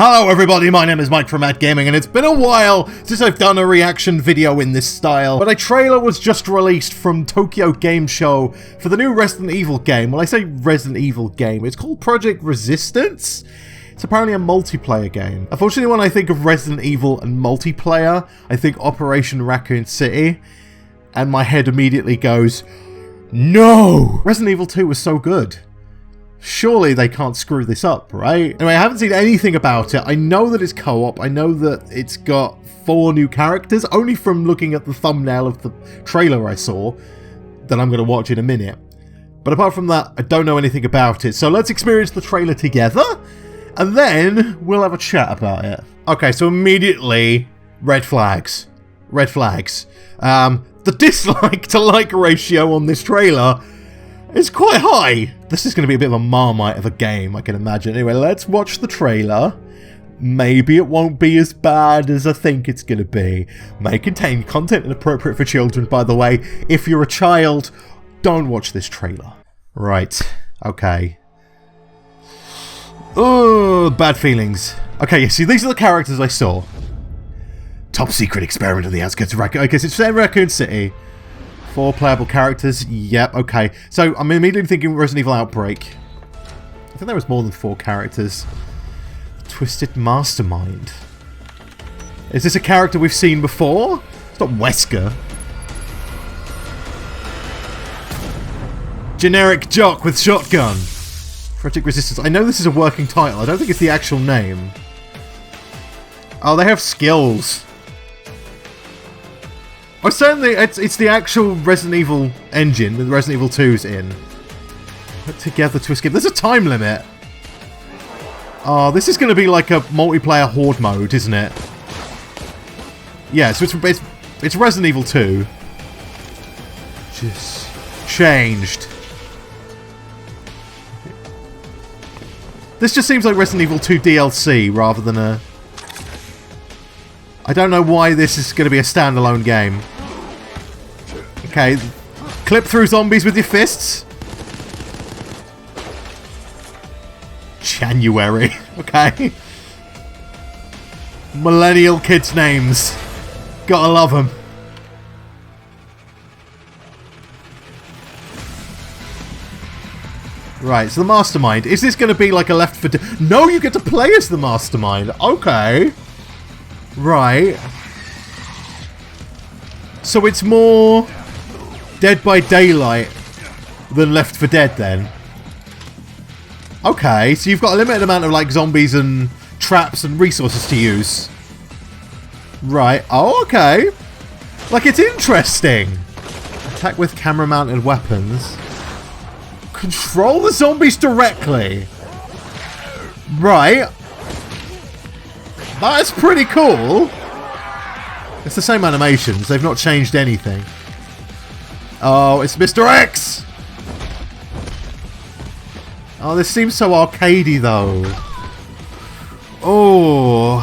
Hello everybody, my name is Mike from m.a.d Gaming, and it's been a while since I've done a reaction video in this style, but a trailer was just released from Tokyo Game Show for the new Resident Evil game. Well, I say Resident Evil game, it's called Project Resistance. It's apparently a multiplayer game. Unfortunately, when I think of Resident Evil and multiplayer, I think Operation Raccoon City, and my head immediately goes, no! Resident Evil 2 was so good. Surely they can't screw this up, right? Anyway, I haven't seen anything about it. I know that it's co-op. I know that it's got 4 new characters, only from looking at the thumbnail of the trailer I saw, that I'm going to watch in a minute. But apart from that, I don't know anything about it. So let's experience the trailer together, and then we'll have a chat about it. Okay, so immediately, red flags. Red flags. The dislike to like ratio on this trailer is quite high. This is going to be a bit of a Marmite of a game, I can imagine. Anyway, let's watch the trailer. Maybe it won't be as bad as I think it's going to be. May contain content inappropriate for children, by the way. If you're a child, don't watch this trailer. Right. Okay. Oh, bad feelings. Okay, see, these are the characters I saw. Top secret experiment on the outskirts of Raccoon. I guess it's Raccoon City. 4 playable characters. Yep, okay. So I'm immediately thinking Resident Evil Outbreak. I think there was more than 4 characters. Twisted Mastermind. Is this a character we've seen before? It's not Wesker. Generic jock with shotgun. Project Resistance. I know this is a working title. I don't think it's the actual name. Oh, they have skills. Oh, certainly, it's the actual Resident Evil engine with Resident Evil 2's in. Put together to escape. There's a time limit. Oh, this is going to be like a multiplayer horde mode, isn't it? Yeah, so it's Resident Evil 2. Just changed. This just seems like Resident Evil 2 DLC rather than a... I don't know why this is going to be a standalone game. Okay, clip through zombies with your fists. January, okay. Millennial kids' names. Gotta love them. Right, so the Mastermind. Is this going to be like a Left 4 Dead? No, you get to play as the Mastermind. Okay. Right. So it's more Dead by Daylight than Left 4 Dead then. Okay, so you've got a limited amount of like zombies and traps and resources to use. Right. Oh, okay. Like, it's interesting. Attack with camera mounted weapons. Control the zombies directly. Right. That's pretty cool. It's the same animations. They've not changed anything. Oh, it's Mr. X! Oh, this seems so arcadey, though. Oh.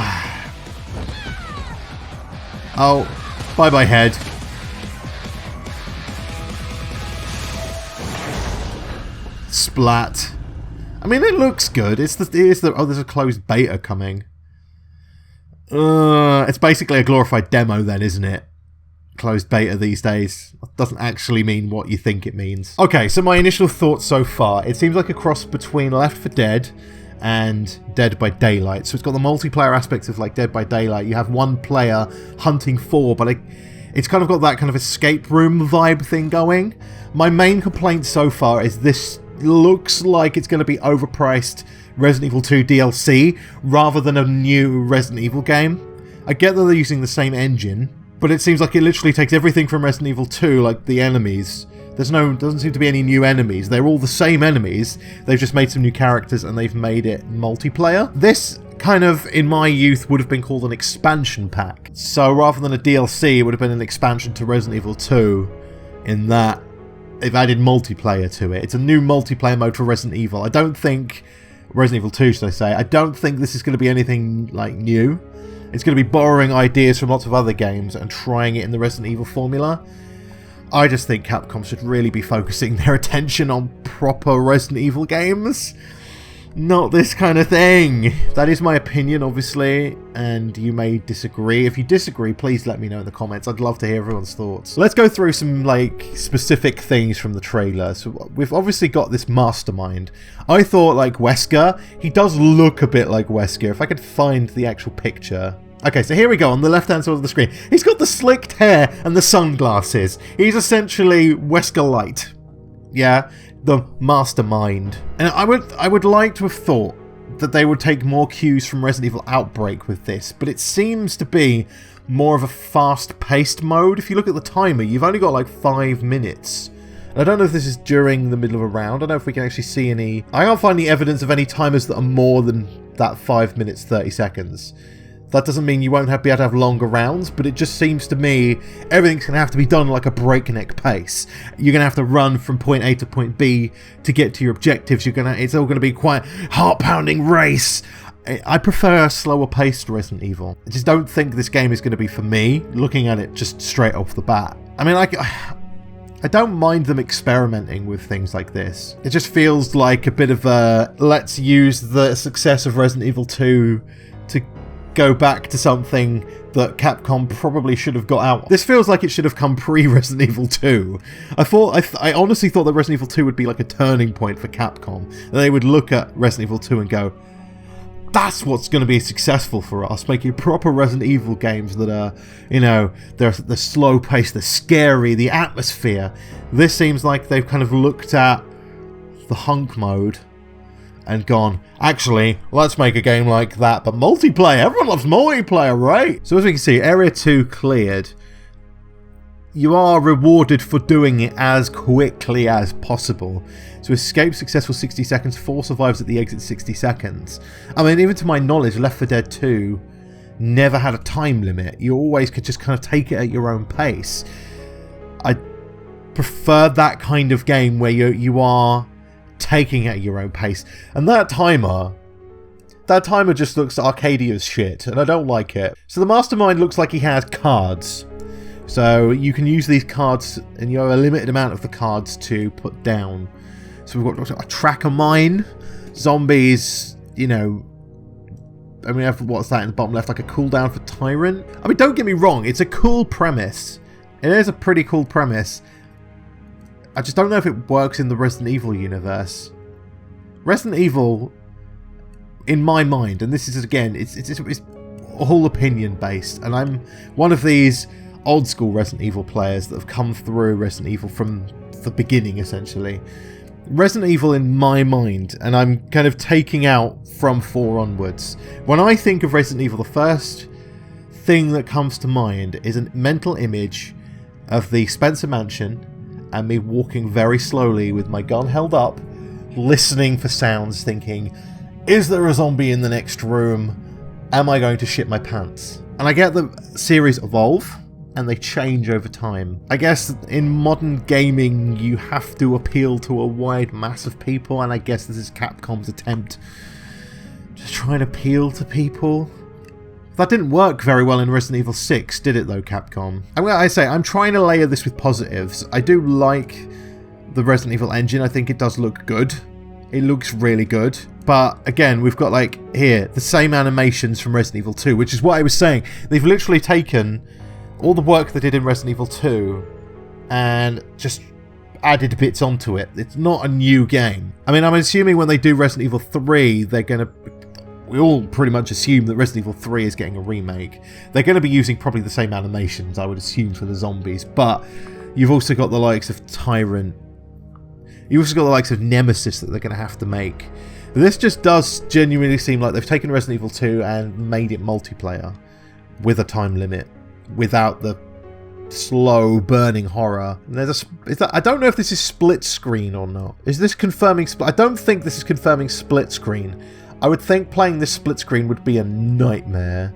Oh. Bye-bye, head. Splat. I mean, it looks good. It's the oh, there's a closed beta coming. It's basically a glorified demo then, isn't it? Closed beta these days. Doesn't actually mean what you think it means. Okay, so my initial thoughts so far. It seems like a cross between Left 4 Dead and Dead by Daylight. So it's got the multiplayer aspects of like Dead by Daylight. You have one player hunting 4, but it's kind of got that kind of escape room vibe thing going. My main complaint so far is this looks like it's going to be overpriced Resident Evil 2 DLC rather than a new Resident Evil game. I get that they're using the same engine, but it seems like it literally takes everything from Resident Evil 2, like the enemies. Doesn't seem to be any new enemies. They're all the same enemies. They've just made some new characters and they've made it multiplayer. This kind of, in my youth, would have been called an expansion pack. So rather than a DLC, it would have been an expansion to Resident Evil 2 in that they've added multiplayer to it. It's a new multiplayer mode for Resident Evil. I don't think... Resident Evil 2, should I say. I don't think this is going to be anything, like, new. It's going to be borrowing ideas from lots of other games and trying it in the Resident Evil formula. I just think Capcom should really be focusing their attention on proper Resident Evil games. Not this kind of thing. That is my opinion, obviously, and you may disagree. If you disagree, please let me know in the comments. I'd love to hear everyone's thoughts. Let's go through some, like, specific things from the trailer. So we've obviously got this mastermind. I thought, like, Wesker. He does look a bit like Wesker. If I could find the actual picture. Okay, so here we go on the left-hand side of the screen. He's got the slicked hair and the sunglasses. He's essentially Wesker Light. Yeah, the mastermind. And I would like to have thought that they would take more cues from Resident Evil Outbreak with this, but it seems to be more of a fast-paced mode. If you look at the timer, you've only got like 5 minutes. And I don't know if this is during the middle of a round. I don't know if we can actually see any... I can't find any evidence of any timers that are more than that 5 minutes 30 seconds. That doesn't mean you won't be able to have longer rounds, but it just seems to me everything's going to have to be done like a breakneck pace. You're going to have to run from point A to point B to get to your objectives. It's all going to be quite heart-pounding race. I prefer a slower paced Resident Evil. I just don't think this game is going to be for me, looking at it just straight off the bat. I mean, I don't mind them experimenting with things like this. It just feels like a bit of a, let's use the success of Resident Evil 2 to go back to something that Capcom probably should have got out. This feels like it should have come pre-Resident Evil 2. I honestly thought that Resident Evil 2 would be like a turning point for Capcom. And they would look at Resident Evil 2 and go, that's what's going to be successful for us, making proper Resident Evil games that are, you know, they're slow paced, they're scary, the atmosphere. This seems like they've kind of looked at the hunk mode and gone, actually, let's make a game like that, but multiplayer. Everyone loves multiplayer, right? So as we can see, Area 2 cleared. You are rewarded for doing it as quickly as possible. So escape successful 60 seconds, 4 survives at the exit 60 seconds. I mean, even to my knowledge, Left 4 Dead 2 never had a time limit. You always could just kind of take it at your own pace. I prefer that kind of game where you are taking it at your own pace. And that timer just looks arcadey as shit, and I don't like it. So the mastermind looks like he has cards. So you can use these cards, and you have a limited amount of the cards to put down. So we've got a tracker mine, zombies, you know, and we have, what's that in the bottom left, like a cooldown for Tyrant. I mean, don't get me wrong, it's a cool premise. It is a pretty cool premise. I just don't know if it works in the Resident Evil universe. Resident Evil, in my mind, and this is, again, it's all opinion based, and I'm one of these old school Resident Evil players that have come through Resident Evil from the beginning, essentially. Resident Evil, in my mind, and I'm kind of taking out from 4 onwards, when I think of Resident Evil, the first thing that comes to mind is a mental image of the Spencer Mansion and me walking very slowly with my gun held up, listening for sounds, thinking, is there a zombie in the next room? Am I going to shit my pants? And I get the series evolve, and they change over time. I guess in modern gaming, you have to appeal to a wide mass of people, and I guess this is Capcom's attempt to try and appeal to people. That didn't work very well in Resident Evil 6, did it though, Capcom? I'm trying to layer this with positives. I do like the Resident Evil engine. I think it does look good. It looks really good. But again, we've got, like, here, the same animations from Resident Evil 2, which is what I was saying. They've literally taken all the work they did in Resident Evil 2 and just added bits onto it. It's not a new game. I mean, I'm assuming when they do Resident Evil 3, they're going to... We all pretty much assume that Resident Evil 3 is getting a remake. They're going to be using probably the same animations, I would assume, for the zombies. But you've also got the likes of Tyrant. You've also got the likes of Nemesis that they're going to have to make. This just does genuinely seem like they've taken Resident Evil 2 and made it multiplayer with a time limit, without the slow burning horror. I don't know if this is split screen or not. Is this confirming? I don't think this is confirming split screen. I would think playing this split screen would be a nightmare.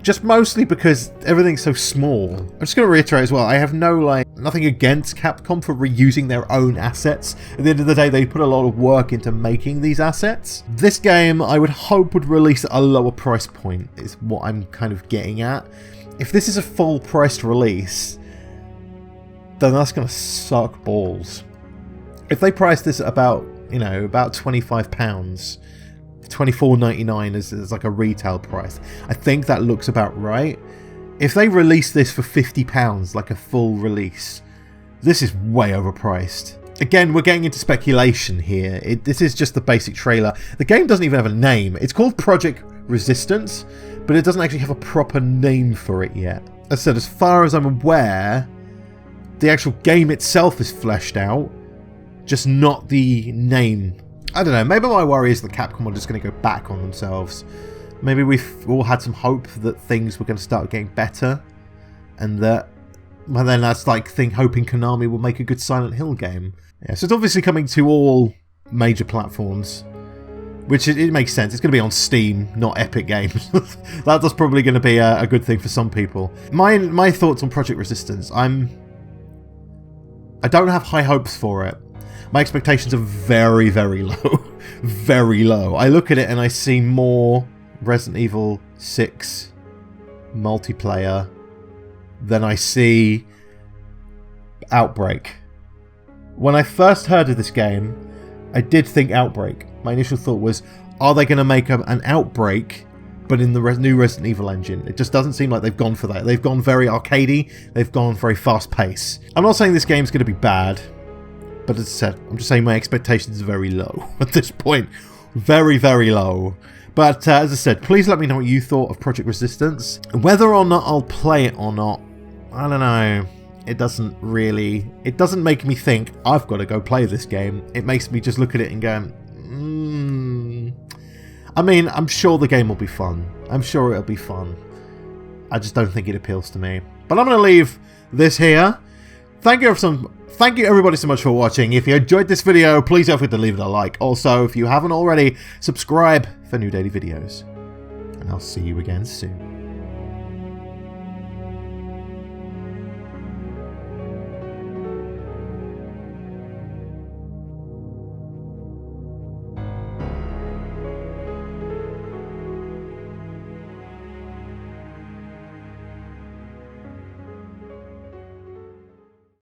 Just mostly because everything's so small. I'm just going to reiterate as well, I have nothing against Capcom for reusing their own assets. At the end of the day, they put a lot of work into making these assets. This game, I would hope, would release at a lower price point, is what I'm kind of getting at. If this is a full priced release, then that's going to suck balls. If they price this at about you know, about £25. £24.99 is like a retail price. I think that looks about right. If they release this for £50, like a full release, this is way overpriced. Again, we're getting into speculation here. This is just the basic trailer. The game doesn't even have a name. It's called Project Resistance, but it doesn't actually have a proper name for it yet. As I said, as far as I'm aware, the actual game itself is fleshed out, just not the name. I don't know, maybe my worry is that Capcom are just going to go back on themselves. Maybe we've all had some hope that things were going to start getting better, and that, well, then that's like hoping Konami will make a good Silent Hill game. Yeah, so it's obviously coming to all major platforms, which it makes sense. It's going to be on Steam, not Epic Games. That's probably going to be a good thing for some people. My thoughts on Project Resistance, I don't have high hopes for it. My expectations are very, very low. Very low. I look at it and I see more Resident Evil 6 multiplayer than I see Outbreak. When I first heard of this game, I did think Outbreak. My initial thought was, are they going to make an Outbreak, but in the new Resident Evil engine? It just doesn't seem like they've gone for that. They've gone very arcadey. They've gone very fast paced. I'm not saying this game's going to be bad, but as I said, I'm just saying my expectations are very low at this point. Very, very low. But as I said, please let me know what you thought of Project Resistance. Whether or not I'll play it or not, I don't know. It doesn't make me think I've got to go play this game. It makes me just look at it and go, I mean, I'm sure the game will be fun. I'm sure it'll be fun. I just don't think it appeals to me. But I'm going to leave this here. Thank you everybody so much for watching. If you enjoyed this video, please don't forget to leave it a like. Also, if you haven't already, subscribe for new daily videos. And I'll see you again soon.